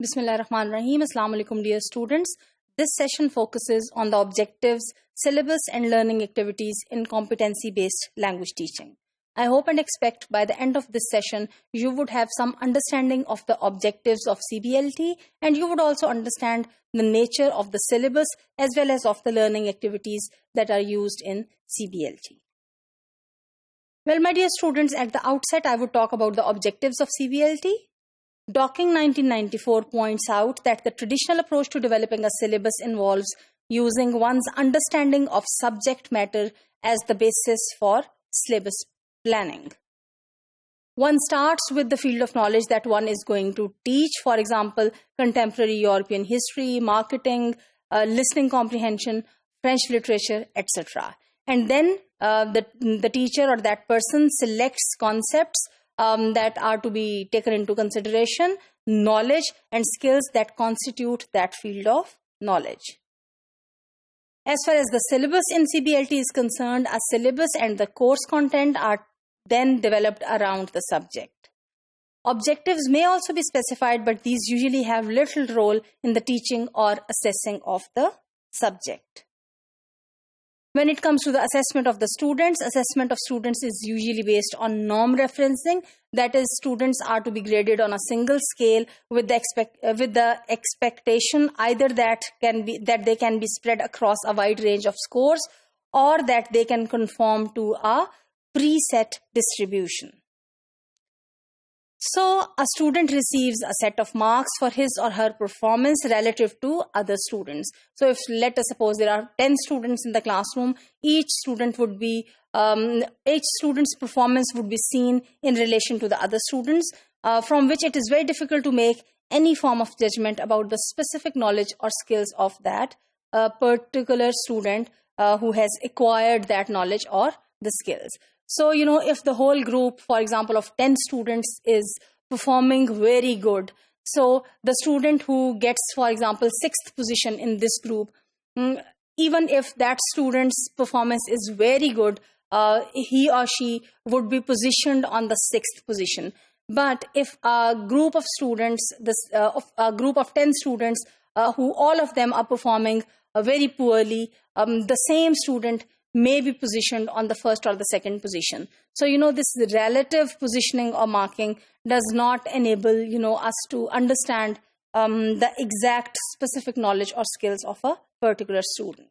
Bismillahirrahmanirrahim. Assalamu alaikum, dear students. This session focuses on the objectives, syllabus and learning activities in competency-based language teaching. I hope and expect by the end of this session, you would have some understanding of the objectives of CBLT, and you would also understand the nature of the syllabus as well as of the learning activities that are used in CBLT. Well, my dear students, at the outset, I would talk about the objectives of CBLT. Docking 1994 points out that the traditional approach to developing a syllabus involves using one's understanding of subject matter as the basis for syllabus planning. One starts with the field of knowledge that one is going to teach, for example, contemporary European history, marketing, listening comprehension, French literature, etc. And then the teacher or that person selects concepts that are to be taken into consideration, knowledge and skills that constitute that field of knowledge. As far as the syllabus in CBLT is concerned, a syllabus and the course content are then developed around the subject. Objectives may also be specified, but these usually have little role in the teaching or assessing of the subject. When it comes to the assessment of assessment of students is usually based on norm referencing. That is, students are to be graded on a single scale with the expectation either that they can be spread across a wide range of scores or that they can conform to a preset distribution. So, a student receives a set of marks for his or her performance relative to other students. So, if let us suppose there are 10 students in the classroom, each student's performance would be seen in relation to the other students, from which it is very difficult to make any form of judgment about the specific knowledge or skills of that particular student who has acquired that knowledge or the skills. So, if the whole group, for example, of 10 students is performing very good, so the student who gets, for example, 6th position in this group, even if that student's performance is very good, he or she would be positioned on the 6th position. But if a group of students, a group of 10 students, who all of them are performing very poorly, the same student may be positioned on the first or the second position. So, this relative positioning or marking does not enable, us to understand the exact specific knowledge or skills of a particular student.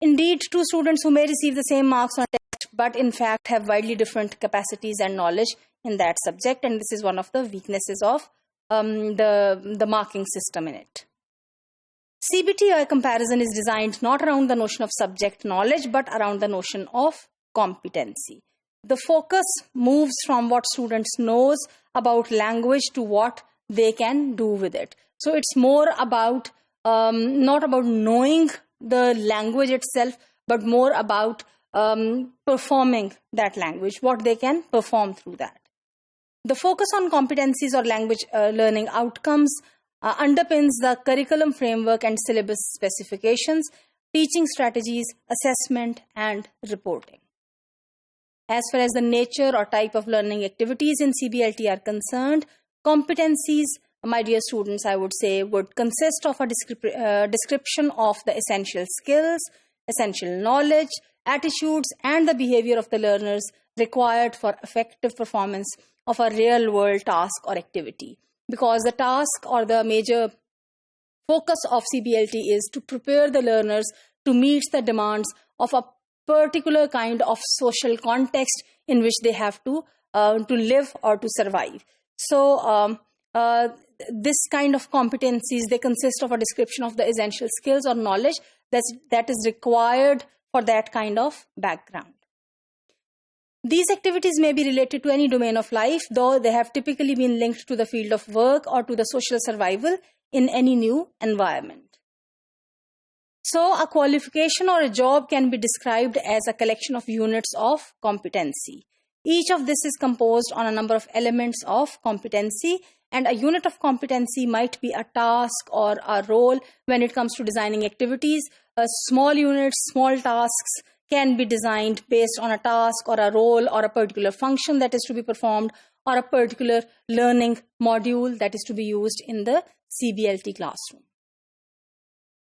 Indeed, two students who may receive the same marks on a test, but in fact have widely different capacities and knowledge in that subject, and this is one of the weaknesses of the marking system in it. CBTI comparison is designed not around the notion of subject knowledge, but around the notion of competency. The focus moves from what students knows about language to what they can do with it. So it's more about, not about knowing the language itself, but more about performing that language, what they can perform through that. The focus on competencies or language learning outcomes underpins the curriculum framework and syllabus specifications, teaching strategies, assessment, and reporting. As far as the nature or type of learning activities in CBLT are concerned, competencies, my dear students, I would say, would consist of a description of the essential skills, essential knowledge, attitudes, and the behavior of the learners required for effective performance of a real-world task or activity. Because the task or the major focus of CBLT is to prepare the learners to meet the demands of a particular kind of social context in which they have to live or to survive. So, this kind of competencies, they consist of a description of the essential skills or knowledge that is required for that kind of background. These activities may be related to any domain of life, though they have typically been linked to the field of work or to the social survival in any new environment. So, a qualification or a job can be described as a collection of units of competency. Each of this is composed on a number of elements of competency, and a unit of competency might be a task or a role when it comes to designing activities. Small units, small tasks can be designed based on a task or a role or a particular function that is to be performed, or a particular learning module that is to be used in the CBLT classroom.